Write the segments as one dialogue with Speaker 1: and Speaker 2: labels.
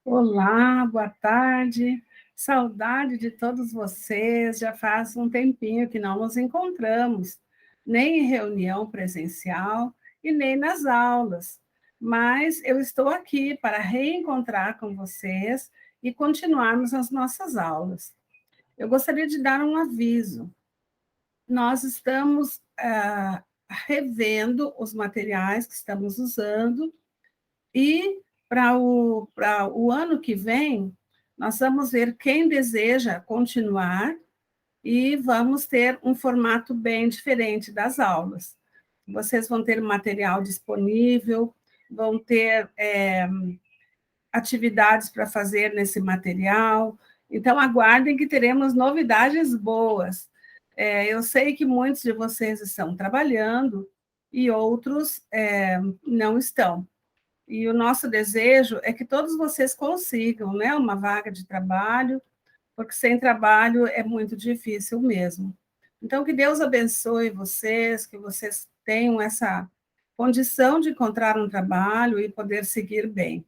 Speaker 1: Olá, boa tarde. Saudade de todos vocês. Já faz um tempinho que não nos encontramos, nem em reunião presencial e nem nas aulas. Mas eu estou aqui para reencontrar com vocês e continuarmos as nossas aulas. Eu gostaria de dar um aviso. Nós estamos revendo os materiais que estamos usando e para o ano que vem, nós vamos ver quem deseja continuar e vamos ter um formato bem diferente das aulas. Vocês vão ter material disponível, vão ter atividades para fazer nesse material. Então, aguardem que teremos novidades boas. Eu sei que muitos de vocês estão trabalhando e outros não estão. E o nosso desejo é que todos vocês consigam, né, uma vaga de trabalho, porque sem trabalho é muito difícil mesmo. Então, que Deus abençoe vocês, que vocês tenham essa condição de encontrar um trabalho e poder seguir bem.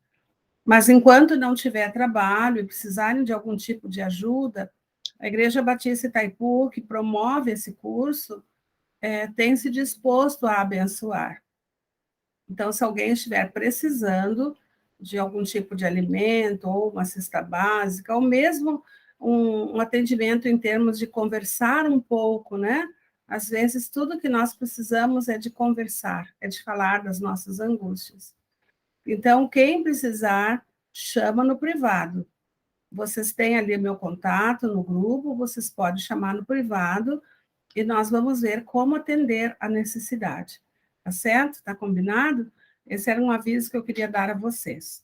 Speaker 1: Mas enquanto não tiver trabalho e precisarem de algum tipo de ajuda, a Igreja Batista Itaipu, que promove esse curso, tem se disposto a abençoar. Então, se alguém estiver precisando de algum tipo de alimento, ou uma cesta básica, ou mesmo um atendimento em termos de conversar um pouco, né? Às vezes, tudo que nós precisamos é de conversar, é de falar das nossas angústias. Então, quem precisar, chama no privado. Vocês têm ali meu contato no grupo, vocês podem chamar no privado, e nós vamos ver como atender a necessidade. Tá certo? Tá combinado? Esse era um aviso que eu queria dar a vocês.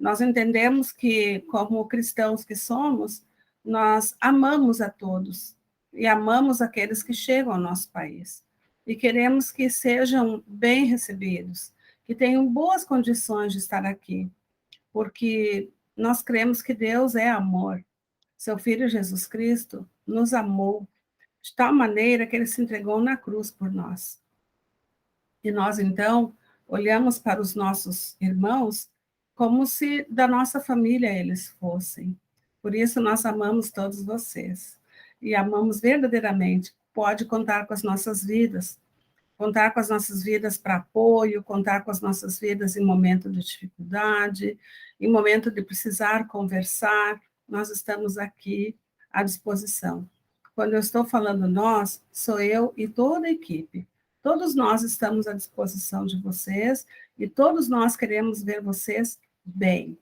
Speaker 1: Nós entendemos que, como cristãos que somos, nós amamos a todos e amamos aqueles que chegam ao nosso país. E queremos que sejam bem recebidos, que tenham boas condições de estar aqui, porque nós cremos que Deus é amor. Seu Filho Jesus Cristo nos amou de tal maneira que ele se entregou na cruz por nós. E nós, então, olhamos para os nossos irmãos como se da nossa família eles fossem. Por isso, nós amamos todos vocês. E amamos verdadeiramente. Pode contar com as nossas vidas. Contar com as nossas vidas para apoio, contar com as nossas vidas em momento de dificuldade, em momento de precisar conversar. Nós estamos aqui à disposição. Quando eu estou falando nós, sou eu e toda a equipe. Todos nós estamos à disposição de vocês e todos nós queremos ver vocês bem.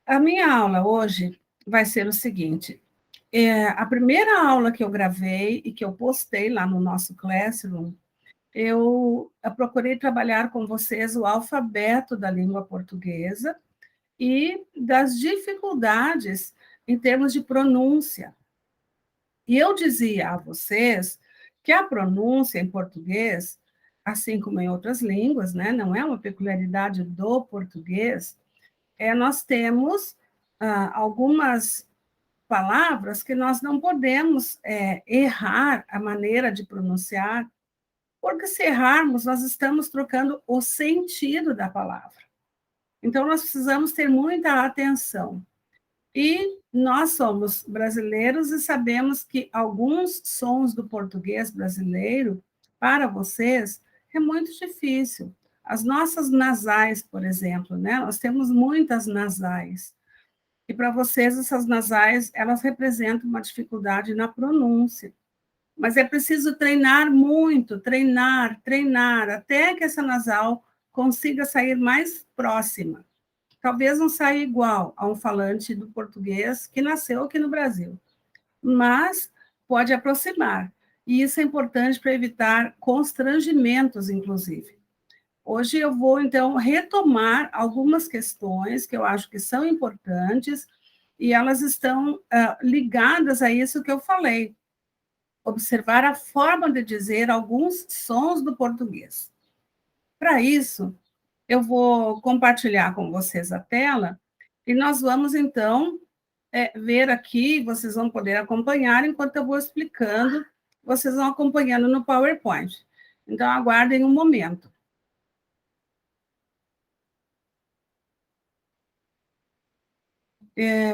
Speaker 1: A minha aula hoje vai ser o seguinte: a primeira aula que eu gravei e que eu postei lá no nosso Classroom, eu procurei trabalhar com vocês o alfabeto da língua portuguesa e das dificuldades em termos de pronúncia. E eu dizia a vocês que a pronúncia em português, assim como em outras línguas, né, não é uma peculiaridade do português, nós temos algumas palavras que nós não podemos errar a maneira de pronunciar, porque se errarmos, nós estamos trocando o sentido da palavra. Então, nós precisamos ter muita atenção. E nós somos brasileiros e sabemos que alguns sons do português brasileiro, para vocês, é muito difícil. As nossas nasais, por exemplo, né? Nós temos muitas nasais. E para vocês, essas nasais, elas representam uma dificuldade na pronúncia. Mas é preciso treinar muito, treinar, treinar, até que essa nasal consiga sair mais próxima. Talvez não saia igual a um falante do português que nasceu aqui no Brasil, mas pode aproximar. E isso é importante para evitar constrangimentos, inclusive. Hoje eu vou, então, retomar algumas questões que eu acho que são importantes e elas estão ligadas a isso que eu falei. Observar a forma de dizer alguns sons do português. Para isso, eu vou compartilhar com vocês a tela e nós vamos, então, ver aqui, vocês vão poder acompanhar enquanto eu vou explicando, vocês vão acompanhando no PowerPoint. Então, aguardem um momento.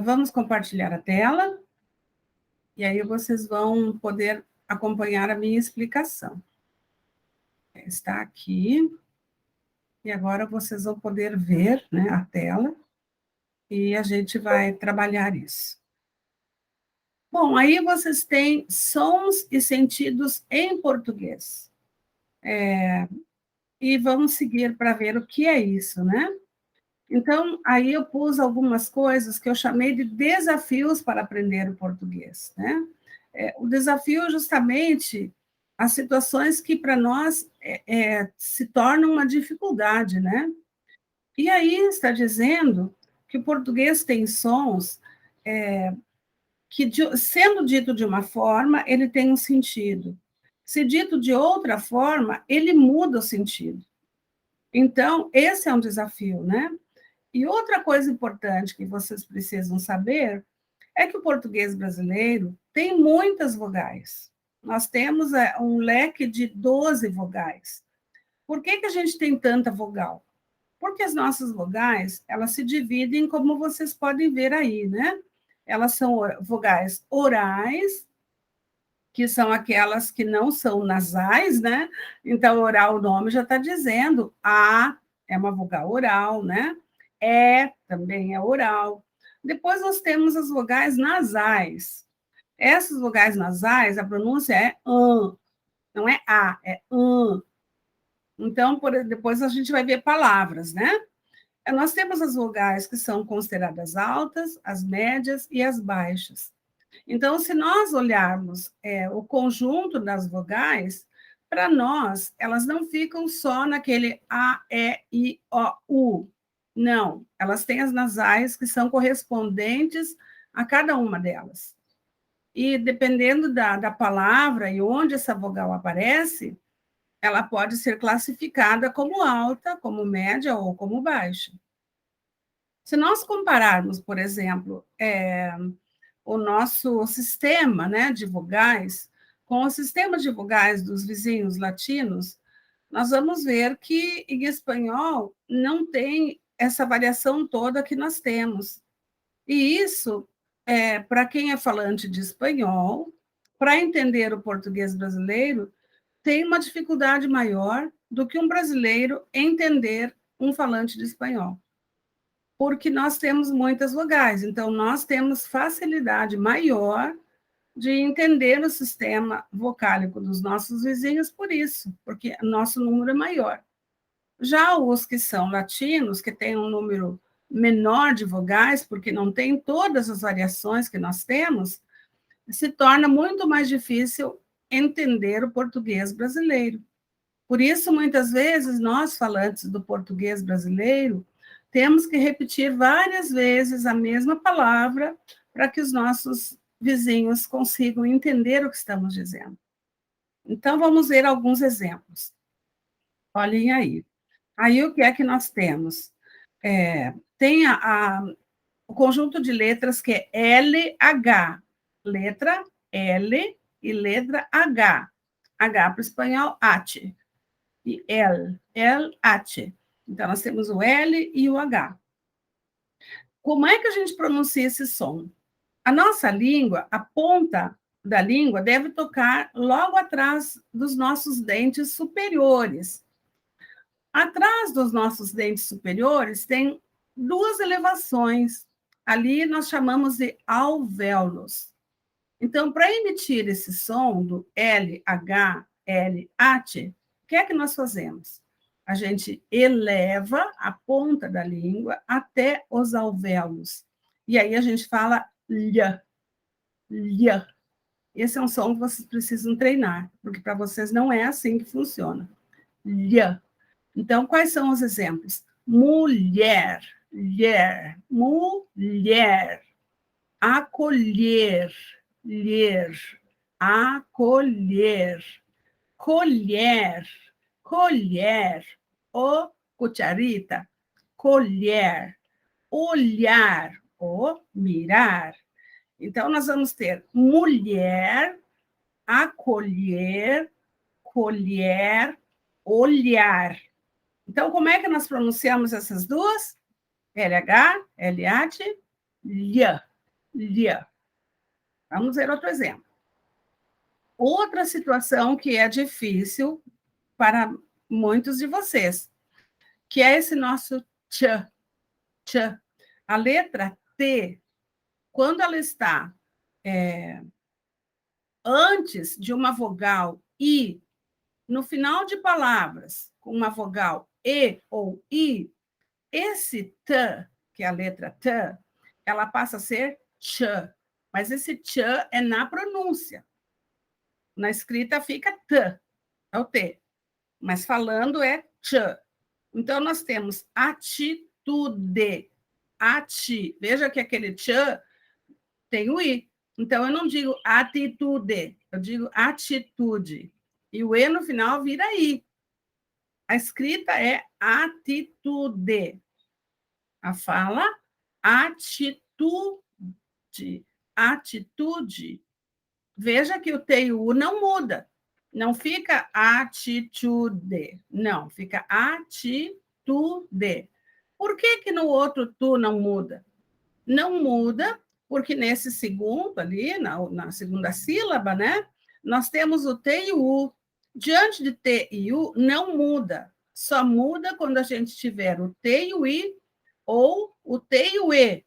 Speaker 1: Vamos compartilhar a tela, e aí vocês vão poder acompanhar a minha explicação. Está aqui, e agora vocês vão poder ver, né, a tela, e a gente vai trabalhar isso. Bom, aí vocês têm sons e sentidos em português. E vamos seguir para ver o que é isso, né? Então, aí eu pus algumas coisas que eu chamei de desafios para aprender o português, né? O desafio é justamente as situações que para nós se tornam uma dificuldade, né? E aí está dizendo que o português tem sons que, sendo dito de uma forma, ele tem um sentido. Se dito de outra forma, ele muda o sentido. Então, esse é um desafio, né? E outra coisa importante que vocês precisam saber é que o português brasileiro tem muitas vogais. Nós temos um leque de 12 vogais. Por que a gente tem tanta vogal? Porque as nossas vogais, elas se dividem como vocês podem ver aí, né? Elas são vogais orais, que são aquelas que não são nasais, né? Então, oral, o nome já está dizendo. A é uma vogal oral, né? Também é oral. Depois nós temos as vogais nasais. Essas vogais nasais, a pronúncia é an, não é a, é an. Então, depois a gente vai ver palavras, né? Nós temos as vogais que são consideradas altas, as médias e as baixas. Então, se nós olharmos o conjunto das vogais, para nós, elas não ficam só naquele A, E, I, O, U. Não, elas têm as nasais que são correspondentes a cada uma delas. E dependendo da palavra e onde essa vogal aparece, ela pode ser classificada como alta, como média ou como baixa. Se nós compararmos, por exemplo, o nosso sistema, né, de vogais com o sistema de vogais dos vizinhos latinos, nós vamos ver que em espanhol não tem essa variação toda que nós temos. E isso, para quem é falante de espanhol, para entender o português brasileiro, tem uma dificuldade maior do que um brasileiro entender um falante de espanhol. Porque nós temos muitas vogais, então nós temos facilidade maior de entender o sistema vocálico dos nossos vizinhos por isso, porque nosso número é maior. Já os que são latinos, que têm um número menor de vogais, porque não tem todas as variações que nós temos, se torna muito mais difícil entender o português brasileiro. Por isso, muitas vezes, nós, falantes do português brasileiro, temos que repetir várias vezes a mesma palavra para que os nossos vizinhos consigam entender o que estamos dizendo. Então, vamos ver alguns exemplos. Olhem aí. Aí, o que é que nós temos? Tem o conjunto de letras que é LH, letra L e letra H. H para o espanhol, ate. E ate. Então, nós temos o L e o H. Como é que a gente pronuncia esse som? A nossa língua, a ponta da língua, deve tocar logo atrás dos nossos dentes superiores. Atrás dos nossos dentes superiores tem duas elevações. Ali nós chamamos de alvéolos. Então, para emitir esse som do L, H, L, ate, o que é que nós fazemos? A gente eleva a ponta da língua até os alvéolos. E aí a gente fala lha, lha. Esse é um som que vocês precisam treinar, porque para vocês não é assim que funciona. Lha. Então, quais são os exemplos? Mulher, lher, mulher. Acolher, ler, acolher. Colher, colher. O cucharita, colher. Olhar, o mirar. Então, nós vamos ter mulher, acolher, colher, olhar. Então, como é que nós pronunciamos essas duas? LH, LH, lha, lha. Vamos ver outro exemplo. Outra situação que é difícil para muitos de vocês, que é esse nosso tch, tch. A letra T, quando ela está antes de uma vogal I, no final de palavras, com uma vogal E ou I, esse T, que é a letra T, ela passa a ser ch, mas esse ch é na pronúncia. Na escrita fica T, é o T, mas falando é ch. Então, nós temos atitude, veja que aquele ch tem o I. Então, eu não digo atitude, eu digo atitude. E o E no final vira I. A escrita é atitude. A fala, atitude. Atitude. Veja que o T e o U não muda. Não fica atitude. Não, fica atitude. Por que no outro tu não muda? Não muda porque nesse segundo ali, na segunda sílaba, né? Nós temos o T e o U. Diante de T e U, não muda. Só muda quando a gente tiver o T e o I ou o T e o E.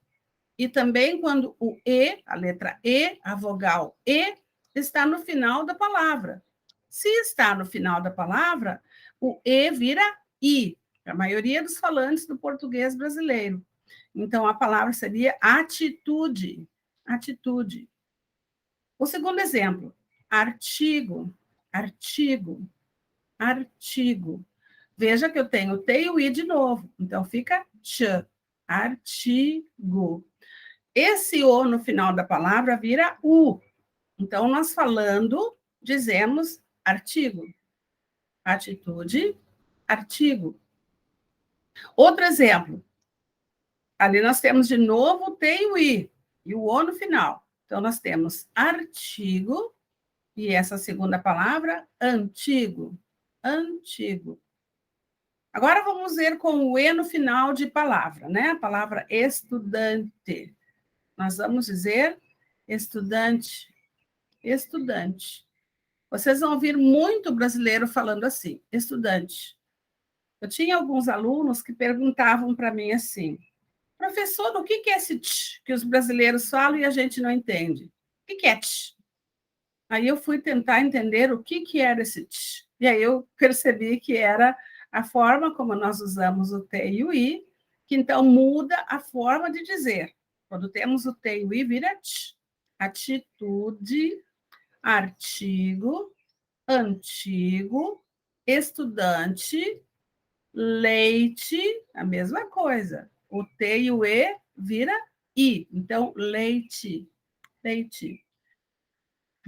Speaker 1: E também quando o E, a letra E, a vogal E, está no final da palavra. Se está no final da palavra, o E vira I, a maioria dos falantes do português brasileiro. Então, a palavra seria atitude. Atitude. O segundo exemplo, artigo, artigo, artigo. Veja que eu tenho T e o I de novo, então fica ch, artigo. Esse O no final da palavra vira U. Então, nós falando, dizemos artigo. Atitude, artigo. Outro exemplo. Ali nós temos de novo o T e o I, e o O no final. Então, nós temos artigo, e essa segunda palavra, antigo. Antigo. Agora vamos ver com o E no final de palavra, né? A palavra estudante. Nós vamos dizer estudante, estudante. Vocês vão ouvir muito brasileiro falando assim, estudante. Eu tinha alguns alunos que perguntavam para mim assim, professor, o que é esse tch que os brasileiros falam e a gente não entende? O que é tch? Aí eu fui tentar entender o que era esse tch. E aí eu percebi que era a forma como nós usamos o T e o I, que então muda a forma de dizer. Quando temos o T e o I, vira tch. Atitude, artigo, antigo, estudante, leite, a mesma coisa. O T e o E vira I. Então, leite, leite.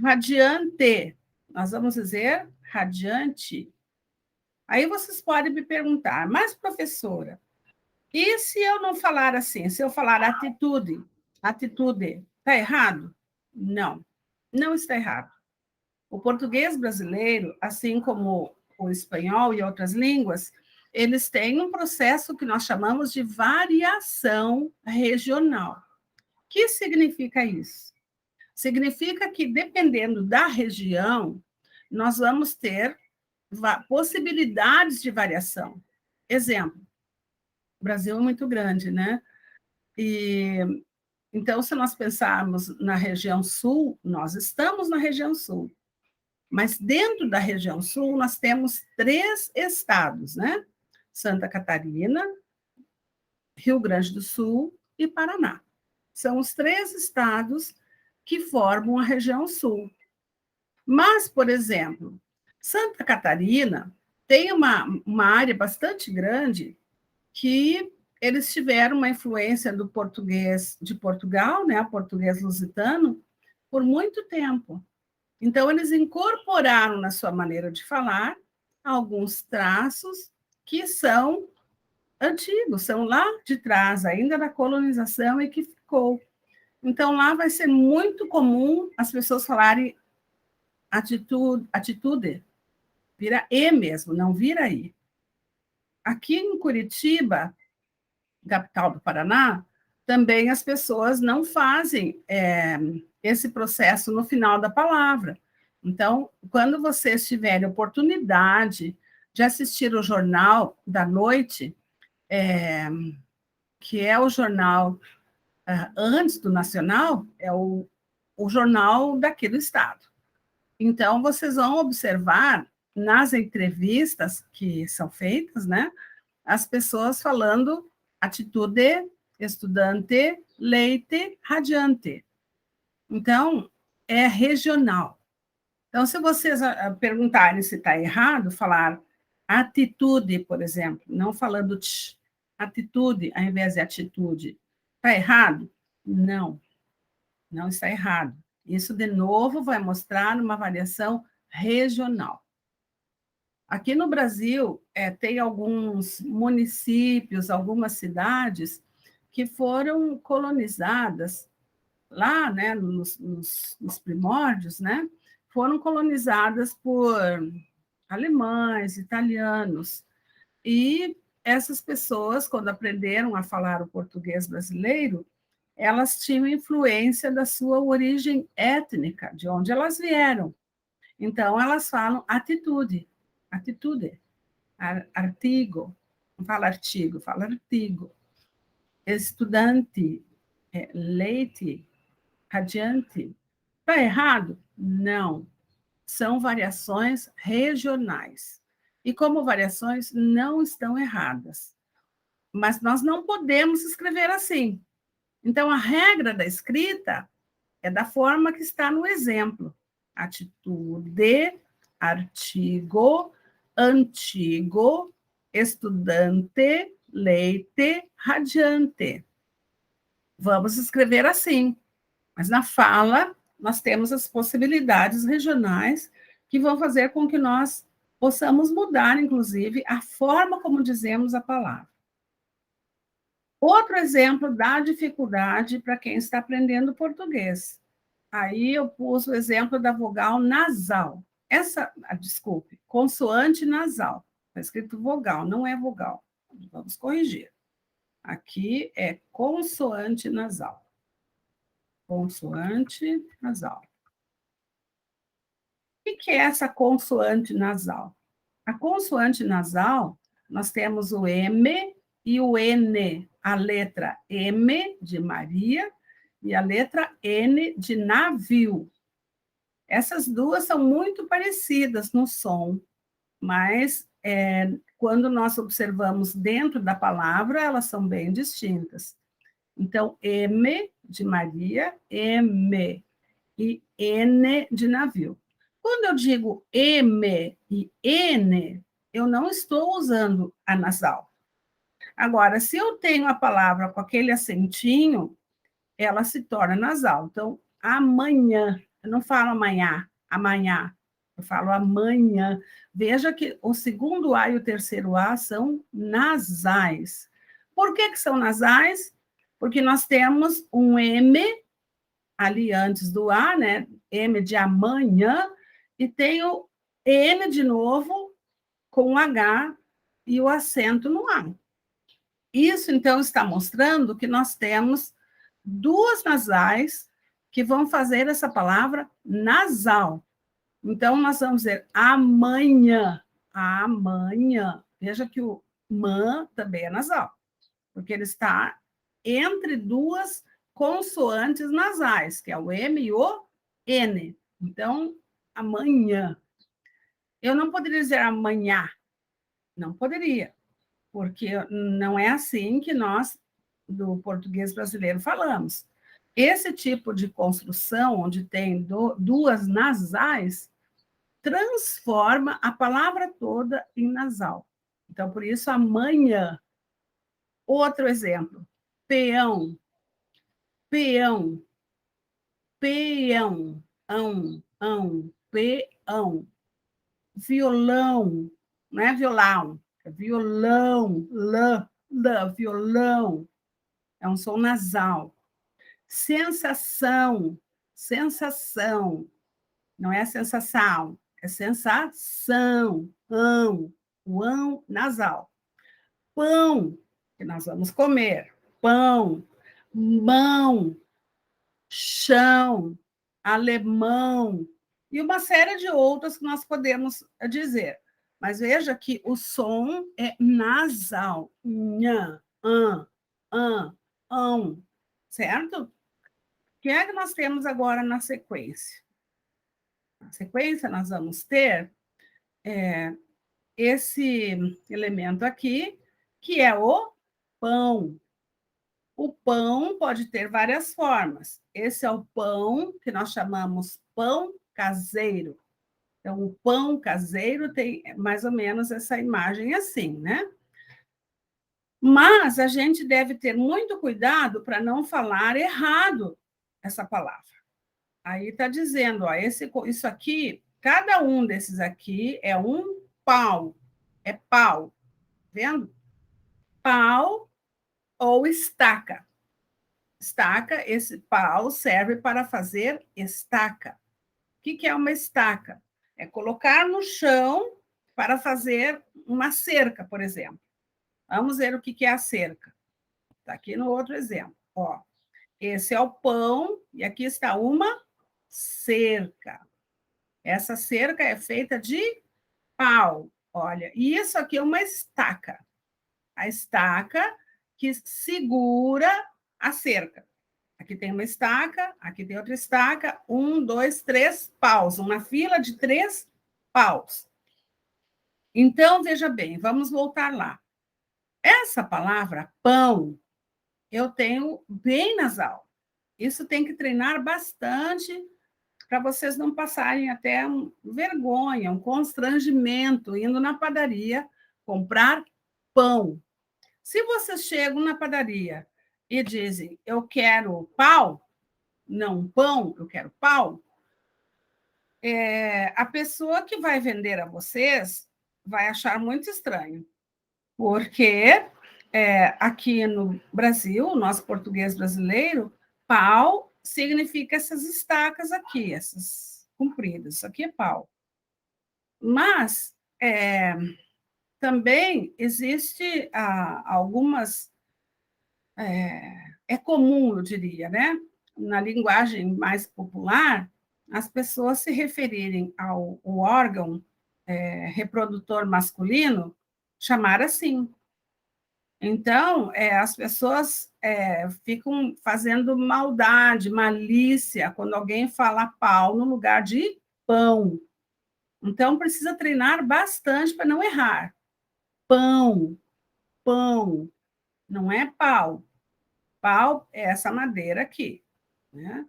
Speaker 1: Radiante, nós vamos dizer radiante. Aí vocês podem me perguntar, mas professora, e se eu não falar assim? Se eu falar atitude, atitude, está errado? Não, não está errado. O português brasileiro, assim como o espanhol e outras línguas, eles têm um processo que nós chamamos de variação regional. O que significa isso? Significa que, dependendo da região, nós vamos ter possibilidades de variação. Exemplo, o Brasil é muito grande, né? E então, se nós pensarmos na região sul, nós estamos na região sul. Mas dentro da região sul, nós temos 3 estados, né? Santa Catarina, Rio Grande do Sul e Paraná. São os 3 estados que formam a região sul. Mas, por exemplo, Santa Catarina tem uma área bastante grande que eles tiveram uma influência do português de Portugal, né, o português lusitano, por muito tempo. Então, eles incorporaram na sua maneira de falar alguns traços que são antigos, são lá de trás, ainda da colonização e que ficou. Então, lá vai ser muito comum as pessoas falarem atitude, vira E mesmo, não vira I. Aqui em Curitiba, capital do Paraná, também as pessoas não fazem esse processo no final da palavra. Então, quando vocês tiverem oportunidade de assistir o Jornal da Noite, que é o jornal antes do Nacional, é o jornal daqui do Estado. Então, vocês vão observar nas entrevistas que são feitas, né, as pessoas falando atitude, estudante, leite, radiante. Então, é regional. Então, se vocês perguntarem se está errado, falar atitude, por exemplo, não falando atitude ao invés de atitude, está errado? Não, não está errado. Isso, de novo, vai mostrar uma variação regional. Aqui no Brasil, tem alguns municípios, algumas cidades que foram colonizadas lá, né, nos primórdios, né, foram colonizadas por alemães, italianos, e essas pessoas, quando aprenderam a falar o português brasileiro, elas tinham influência da sua origem étnica, de onde elas vieram. Então, elas falam atitude, artigo, não fala artigo, fala artigo. Estudante, leite, radiante. Está errado? Não. São variações regionais. E como variações, não estão erradas. Mas nós não podemos escrever assim. Então, a regra da escrita é da forma que está no exemplo. Atitude, artigo, antigo, estudante, leite, radiante. Vamos escrever assim. Mas na fala, nós temos as possibilidades regionais que vão fazer com que nós possamos mudar, inclusive, a forma como dizemos a palavra. Outro exemplo da dificuldade para quem está aprendendo português. Aí eu pus o exemplo da vogal nasal. Desculpe, consoante nasal. Está escrito vogal, não é vogal. Vamos corrigir. Aqui é consoante nasal. Consoante nasal. O que é essa consoante nasal? A consoante nasal, nós temos o M e o N. A letra M de Maria e a letra N de navio. Essas duas são muito parecidas no som, mas quando nós observamos dentro da palavra, elas são bem distintas. Então, M de Maria, M, e N de navio. Quando eu digo M e N, eu não estou usando a nasal. Agora, se eu tenho a palavra com aquele acentinho, ela se torna nasal. Então, amanhã, eu não falo amanhã, eu falo amanhã. Veja que o segundo A e o terceiro A são nasais. Por que são nasais? Porque nós temos um M ali antes do A, né? M de amanhã, e tem o N de novo com o H e o acento no A. Isso, então, está mostrando que nós temos duas nasais que vão fazer essa palavra nasal. Então, nós vamos dizer amanhã, amanhã. Veja que o man também é nasal, porque ele está entre duas consoantes nasais, que é o M e o N. Então, amanhã. Eu não poderia dizer amanhã, não poderia, porque não é assim que nós, do português brasileiro, falamos. Esse tipo de construção, onde tem duas nasais, transforma a palavra toda em nasal. Então, por isso, amanhã. Outro exemplo, peão, peão, peão, peão, violão, não é violão, é violão, violão, é um som nasal. Sensação, sensação, não é sensação, é sensação, o nasal. Pão, que nós vamos comer, pão, mão, chão, alemão, e uma série de outras que nós podemos dizer. Mas veja que o som é nasal. Nhã, ão, certo? O que é que nós temos agora na sequência? Na sequência, nós vamos ter esse elemento aqui, que é o pão. O pão pode ter várias formas. Esse é o pão que nós chamamos pão caseiro. Então, o pão caseiro tem mais ou menos essa imagem assim, né? Mas a gente deve ter muito cuidado para não falar errado essa palavra. Aí está dizendo, ó, isso aqui, cada um desses aqui é um pau. É pau, vendo? Pau ou estaca. Estaca, esse pau serve para fazer estaca. O que é uma estaca? É colocar no chão para fazer uma cerca, por exemplo. Vamos ver o que é a cerca. Está aqui no outro exemplo. Ó, esse é o pão e aqui está uma cerca. Essa cerca é feita de pau. Olha, e isso aqui é uma estaca. A estaca que segura a cerca. Aqui tem uma estaca, aqui tem outra estaca, 1, 2, 3 paus, uma fila de 3 paus. Então, veja bem, vamos voltar lá. Essa palavra pão, eu tenho bem nasal. Isso tem que treinar bastante para vocês não passarem até vergonha, um constrangimento indo na padaria comprar pão. Se vocês chegam na padaria e dizem, eu quero pau, não pão, eu quero pau, a pessoa que vai vender a vocês vai achar muito estranho, porque aqui no Brasil, o nosso português brasileiro, pau significa essas estacas aqui, essas compridas, isso aqui é pau. Mas também existe algumas... É comum, eu diria, né? Na linguagem mais popular, as pessoas se referirem ao órgão reprodutor masculino, chamar assim. Então, as pessoas ficam fazendo maldade, malícia, quando alguém fala pau no lugar de pão. Então, precisa treinar bastante para não errar. Pão, pão, não é pau. Pau é essa madeira aqui, né?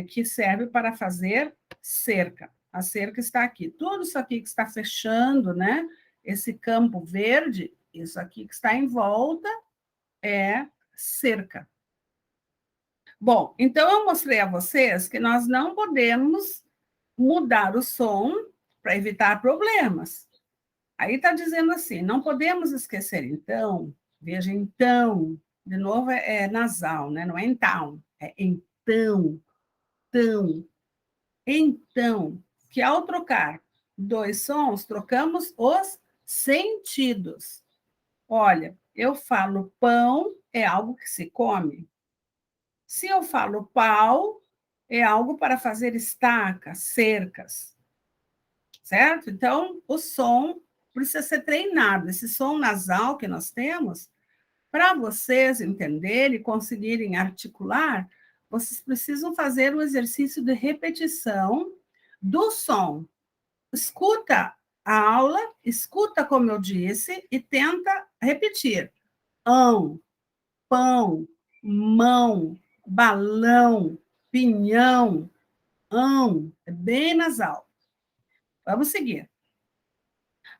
Speaker 1: Que serve para fazer cerca. A cerca está aqui. Tudo isso aqui que está fechando, né? Esse campo verde, isso aqui que está em volta é cerca. Bom, então eu mostrei a vocês que nós não podemos mudar o som para evitar problemas. Aí está dizendo assim, não podemos esquecer, então, veja, então, de novo é nasal, né? Não é então, é então, tão. Então, que ao trocar dois sons, trocamos os sentidos. Olha, eu falo pão, é algo que se come. Se eu falo pau, é algo para fazer estacas, cercas, certo? Então, o som precisa ser treinado. Esse som nasal que nós temos, para vocês entenderem e conseguirem articular, vocês precisam fazer um exercício de repetição do som. Escuta a aula, escuta como eu disse e tenta repetir. Pão, mão, balão, pinhão, é bem nasal. Vamos seguir.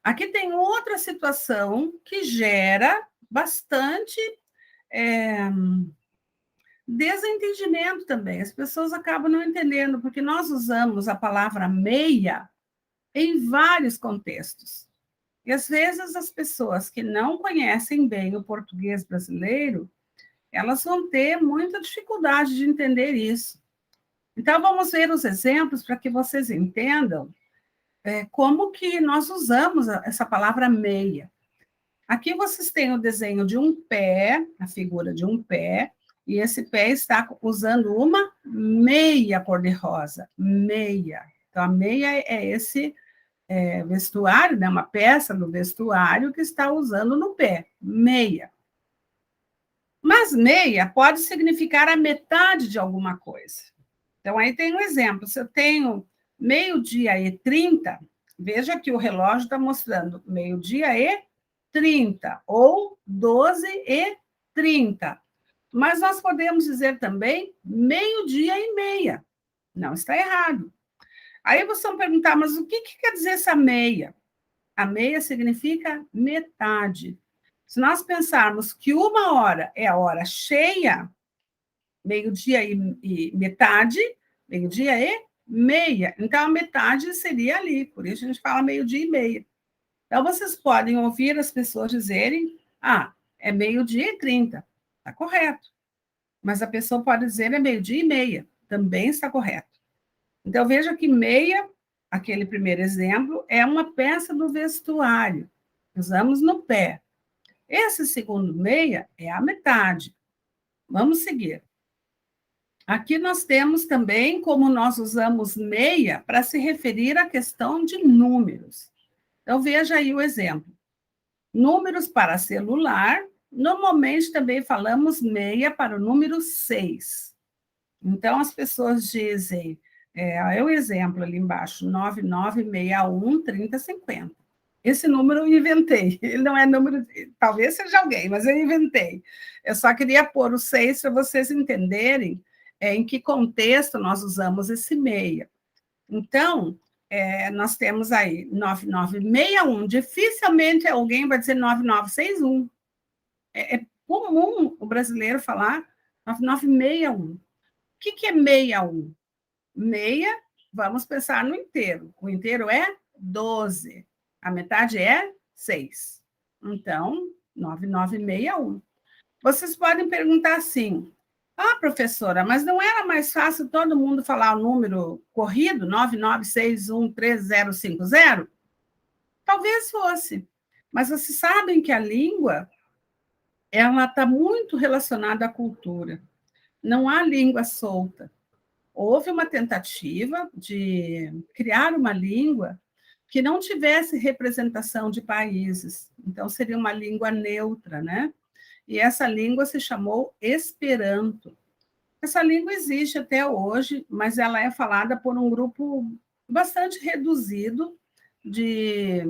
Speaker 1: Aqui tem outra situação que gera bastante desentendimento também. As pessoas acabam não entendendo, porque nós usamos a palavra meia em vários contextos. E, às vezes, as pessoas que não conhecem bem o português brasileiro, elas vão ter muita dificuldade de entender isso. Então, vamos ver os exemplos para que vocês entendam como que nós usamos essa palavra meia. Aqui vocês têm o desenho de um pé, a figura de um pé, e esse pé está usando uma meia cor-de-rosa, meia. Então, a meia é esse vestuário, né, uma peça do vestuário que está usando no pé, meia. Mas meia pode significar a metade de alguma coisa. Então, aí tem um exemplo. Se eu tenho 12h30, veja que o relógio está mostrando 12h30 ou 12h30. Mas nós podemos dizer também 12h30. Não está errado. Aí vocês vão perguntar, mas o que quer dizer essa meia? A meia significa metade. Se nós pensarmos que 1 hora é a hora cheia, meio-dia e metade, meio-dia e meia. Então, a metade seria ali, por isso a gente fala 12h30. Então, vocês podem ouvir as pessoas dizerem, é 12h30, está correto. Mas a pessoa pode dizer é 12h30, também está correto. Então, veja que meia, aquele primeiro exemplo, é uma peça do vestuário. Usamos no pé. Esse segundo meia é a metade. Vamos seguir. Aqui nós temos também como nós usamos meia para se referir à questão de números. Então, veja aí o exemplo. Números para celular, normalmente também falamos meia para o número 6. Então, as pessoas dizem, é o exemplo ali embaixo, 99613050. Esse número eu inventei, ele não é número, talvez seja alguém, mas eu inventei. Eu só queria pôr o 6 para vocês entenderem em que contexto nós usamos esse meia. Então, nós temos aí 9961, dificilmente alguém vai dizer 9961. É comum o brasileiro falar 9961. O que é 61? Meia, vamos pensar no inteiro. O inteiro é 12. A metade é 6. Então, 9961. Vocês podem perguntar assim, professora, mas não era mais fácil todo mundo falar o número corrido, 99613050? Talvez fosse. Mas vocês sabem que a língua ela está muito relacionada à cultura. Não há língua solta. Houve uma tentativa de criar uma língua que não tivesse representação de países. Então, seria uma língua neutra, né? E essa língua se chamou Esperanto. Essa língua existe até hoje, mas ela é falada por um grupo bastante reduzido de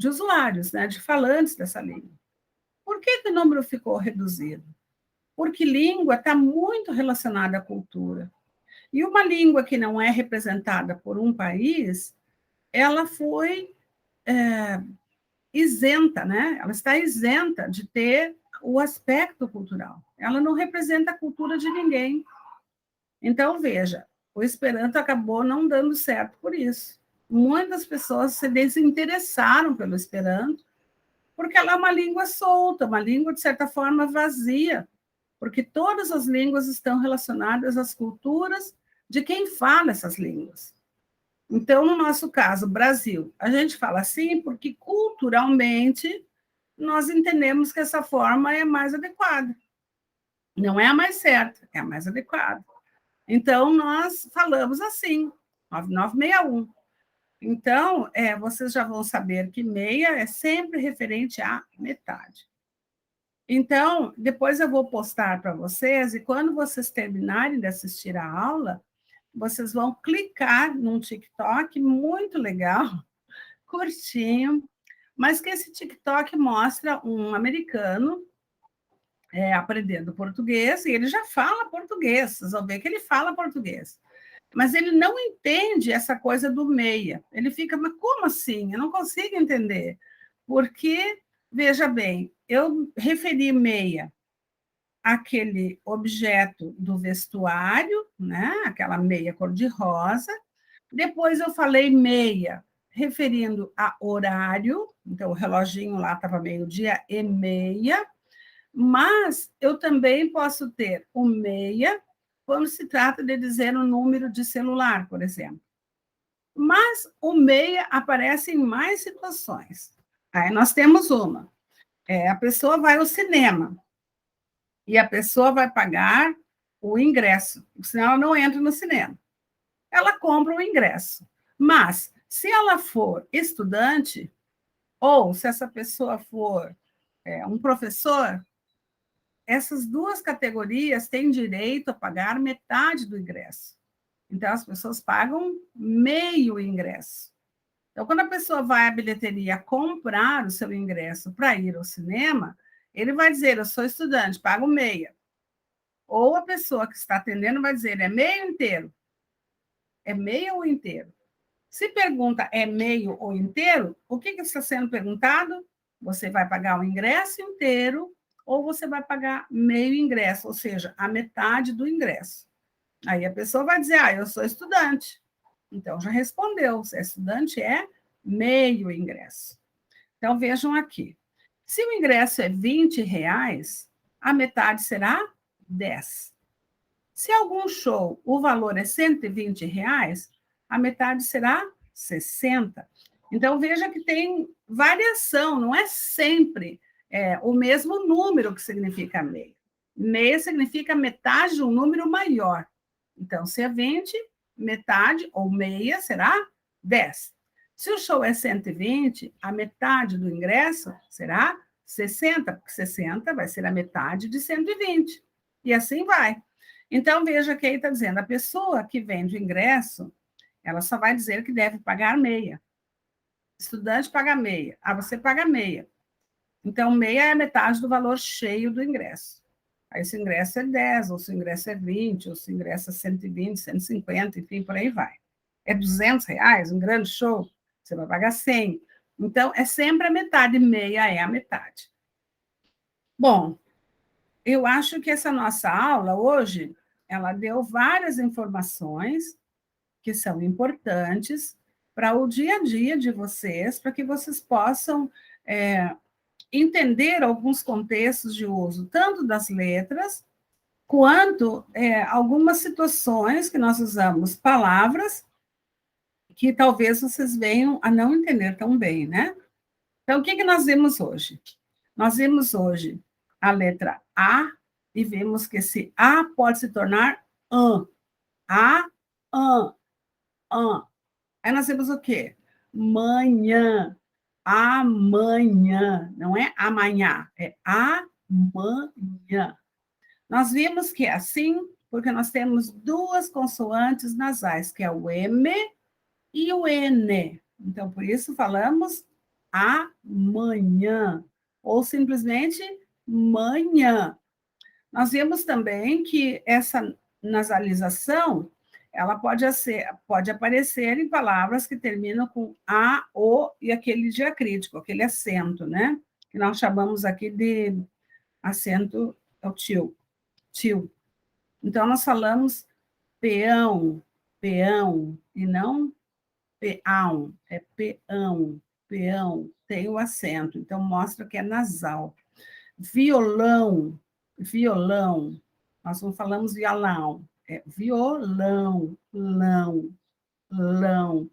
Speaker 1: usuários, né? De falantes dessa língua. Por que o número ficou reduzido? Porque língua está muito relacionada à cultura. E uma língua que não é representada por um país, ela foi isenta, né? Ela está isenta de ter o aspecto cultural. Ela não representa a cultura de ninguém. Então, veja, o Esperanto acabou não dando certo por isso. Muitas pessoas se desinteressaram pelo Esperanto, porque ela é uma língua solta, uma língua, de certa forma, vazia, porque todas as línguas estão relacionadas às culturas de quem fala essas línguas. Então, no nosso caso, Brasil, a gente fala assim porque, culturalmente, nós entendemos que essa forma é mais adequada. Não é a mais certa, é a mais adequada. Então, nós falamos assim, 9961. Então, vocês já vão saber que meia é sempre referente à metade. Então, depois eu vou postar para vocês, e quando vocês terminarem de assistir a aula, vocês vão clicar num TikTok muito legal, curtinho, mas que esse TikTok mostra um americano aprendendo português, e ele já fala português, vocês vão ver que ele fala português. Mas ele não entende essa coisa do meia. Ele fica, mas como assim? Eu não consigo entender. Porque, veja bem, eu referi meia àquele objeto do vestuário, né? Aquela meia cor-de-rosa. Depois eu falei meia, referindo a horário. Então, o reloginho lá estava 12h30. Mas eu também posso ter o meia quando se trata de dizer um número de celular, por exemplo. Mas o meia aparece em mais situações. Aí nós temos uma. A pessoa vai ao cinema. e a pessoa vai pagar o ingresso, senão ela não entra no cinema. Ela compra o ingresso. Mas, se ela for estudante, ou se essa pessoa for um professor, essas duas categorias têm direito a pagar metade do ingresso. Então, as pessoas pagam meio ingresso. Então, quando a pessoa vai à bilheteria comprar o seu ingresso para ir ao cinema, ele vai dizer, eu sou estudante, pago meia. Ou a pessoa que está atendendo vai dizer, é meio inteiro. É meio ou inteiro? Se pergunta é meio ou inteiro, o que está sendo perguntado? Você vai pagar o ingresso inteiro ou você vai pagar meio ingresso, ou seja, a metade do ingresso. Aí a pessoa vai dizer, eu sou estudante. Então, já respondeu, se é estudante, é meio ingresso. Então, vejam aqui. Se o ingresso é R$ 20, a metade será 10. Se algum show o valor é R$ 120, a metade será 60. Então, veja que tem variação, não é sempre o mesmo número que significa meio. Meia significa metade de um número maior. Então, se é 20, metade ou meia será 10. Se o show é 120, a metade do ingresso será 60, porque 60 vai ser a metade de 120. E assim vai. Então, veja que aí está dizendo, a pessoa que vende o ingresso, ela só vai dizer que deve pagar meia. Estudante paga meia. Você paga meia. Então, meia é a metade do valor cheio do ingresso. Aí, se o ingresso é 10, ou se o ingresso é 20, ou se o ingresso é 120, 150, enfim, por aí vai. É R$ 200, um grande show, você vai pagar 100. Então, é sempre a metade, meia é a metade. Bom, eu acho que essa nossa aula hoje, ela deu várias informações que são importantes para o dia a dia de vocês, para que vocês possam entender alguns contextos de uso, tanto das letras, quanto algumas situações que nós usamos palavras que talvez vocês venham a não entender tão bem, né? Então, o que nós vimos hoje? Nós vimos hoje a letra A e vimos que esse A pode se tornar AN. A, AN, AN. Aí nós temos o quê? Manhã. Amanhã. Não é amanhã, é amanhã. Nós vimos que é assim porque nós temos duas consoantes nasais, que é o M e o N. Então, por isso falamos amanhã, ou simplesmente manhã. Nós vimos também que essa nasalização ela pode aparecer em palavras que terminam com A, O e aquele diacrítico, aquele acento, né? Que nós chamamos aqui de acento é o tio, tio. Então, nós falamos peão, peão, e não peão, é peão, peão, tem o acento, então mostra que é nasal. Violão, violão, nós não falamos violão, é violão, lão, lão.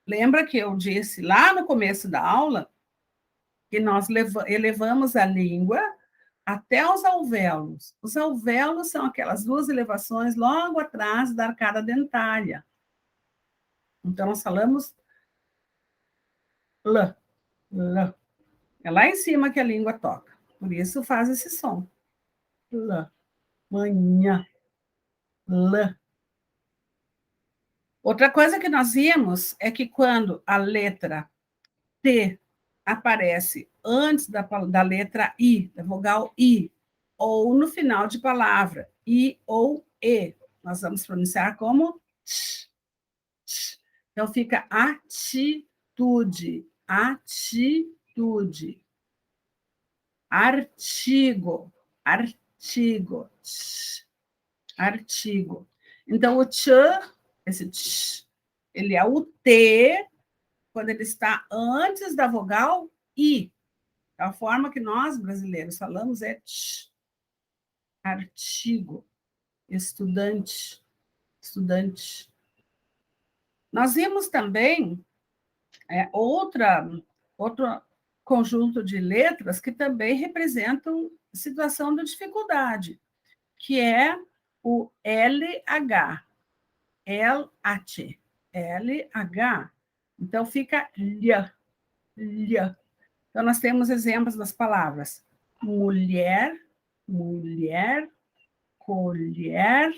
Speaker 1: Lembra que eu disse lá no começo da aula que nós elevamos a língua até os alvéolos. Os alvéolos são aquelas duas elevações logo atrás da arcada dentária. Então, nós falamos L, L. É lá em cima que a língua toca. Por isso faz esse som. L, manhã, L. Outra coisa que nós vimos é que quando a letra T aparece antes da letra I, da vogal I, ou no final de palavra, I ou E, nós vamos pronunciar como T, T. Então, fica atitude, atitude. Artigo, artigo, T, artigo. Então, o tch, esse tch, ele é o T quando ele está antes da vogal I. A forma que nós, brasileiros, falamos é tch, artigo, estudante, estudante. Nós vimos também outro conjunto de letras que também representam situação de dificuldade, que é o LH, LH, LH. Então, fica lha, lha. Então, nós temos exemplos das palavras mulher, mulher, colher,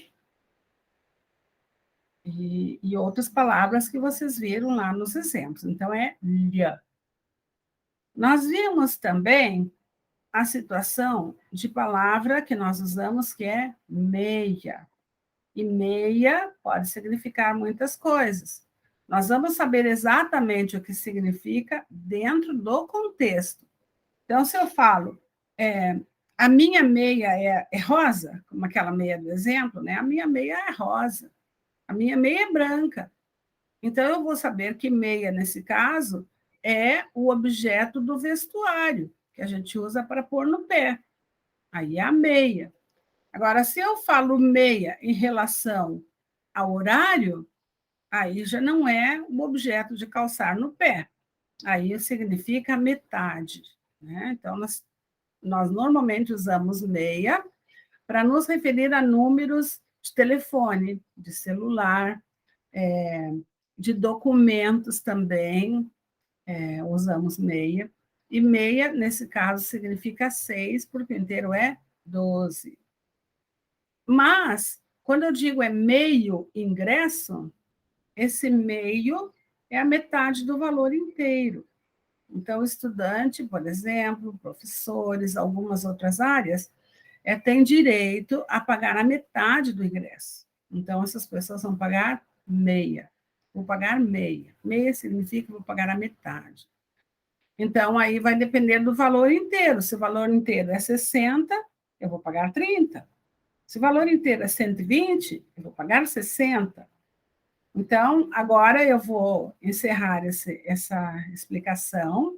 Speaker 1: e outras palavras que vocês viram lá nos exemplos. Então, é lha. Nós vimos também a situação de palavra que nós usamos, que é meia. E meia pode significar muitas coisas. Nós vamos saber exatamente o que significa dentro do contexto. Então, se eu falo, a minha meia é rosa, como aquela meia do exemplo, né? A minha meia é rosa, a minha meia é branca. Então, eu vou saber que meia, nesse caso, é o objeto do vestuário, que a gente usa para pôr no pé. Aí é a meia. Agora, se eu falo meia em relação ao horário, aí já não é o objeto de calçar no pé. Aí significa metade. Né? Então, nós normalmente usamos meia para nos referir a números de telefone, de celular, de documentos também, usamos meia. E meia, nesse caso, significa 6, porque o inteiro é 12. Mas, quando eu digo é meio ingresso, esse meio é a metade do valor inteiro. Então, o estudante, por exemplo, professores, algumas outras áreas, têm direito a pagar a metade do ingresso. Então, essas pessoas vão pagar meia. Vou pagar meia. Meia significa que vou pagar a metade. Então, aí vai depender do valor inteiro. Se o valor inteiro é 60, eu vou pagar 30. Se o valor inteiro é 120, eu vou pagar 60. Então, agora eu vou encerrar essa explicação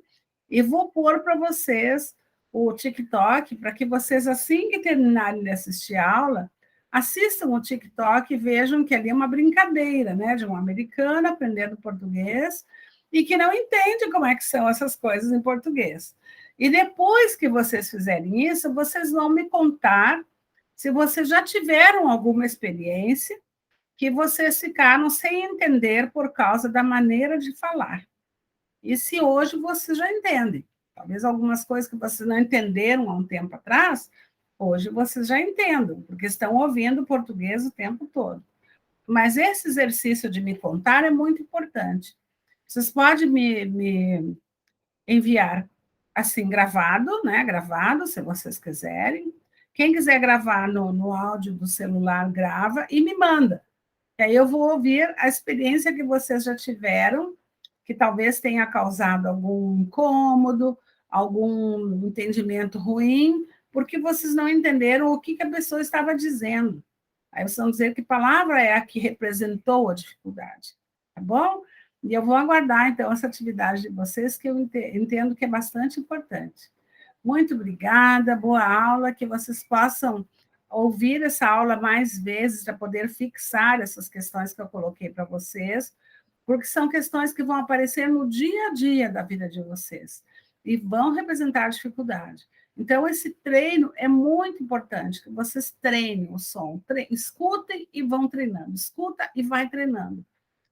Speaker 1: e vou pôr para vocês o TikTok, para que vocês, assim que terminarem de assistir a aula, assistam o TikTok e vejam que ali é uma brincadeira, né, de um americano aprendendo português e que não entende como é que são essas coisas em português. E depois que vocês fizerem isso, vocês vão me contar se vocês já tiveram alguma experiência que vocês ficaram sem entender por causa da maneira de falar. E se hoje vocês já entendem. Talvez algumas coisas que vocês não entenderam há um tempo atrás, hoje vocês já entendam, porque estão ouvindo português o tempo todo. Mas esse exercício de me contar é muito importante. Vocês podem me enviar assim, gravado, né? Gravado, se vocês quiserem. Quem quiser gravar no áudio do celular, grava e me manda. E aí eu vou ouvir a experiência que vocês já tiveram, que talvez tenha causado algum incômodo, algum entendimento ruim, porque vocês não entenderam o que a pessoa estava dizendo. Aí vocês vão dizer que palavra é a que representou a dificuldade, tá bom? E eu vou aguardar, então, essa atividade de vocês, que eu entendo que é bastante importante. Muito obrigada, boa aula, que vocês possam ouvir essa aula mais vezes para poder fixar essas questões que eu coloquei para vocês, porque são questões que vão aparecer no dia a dia da vida de vocês e vão representar dificuldade. Então, esse treino é muito importante, que vocês treinem o som, escutem e vão treinando, escuta e vai treinando,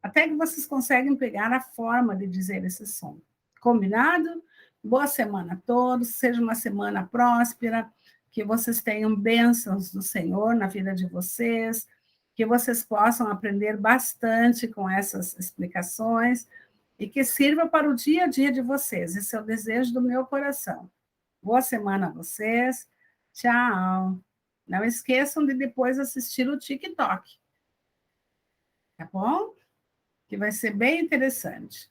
Speaker 1: até que vocês conseguem pegar a forma de dizer esse som. Combinado? Boa semana a todos, seja uma semana próspera, que vocês tenham bênçãos do Senhor na vida de vocês, que vocês possam aprender bastante com essas explicações e que sirva para o dia a dia de vocês. Esse é o desejo do meu coração. Boa semana a vocês. Tchau. Não esqueçam de depois assistir o TikTok. Tá bom? Que vai ser bem interessante.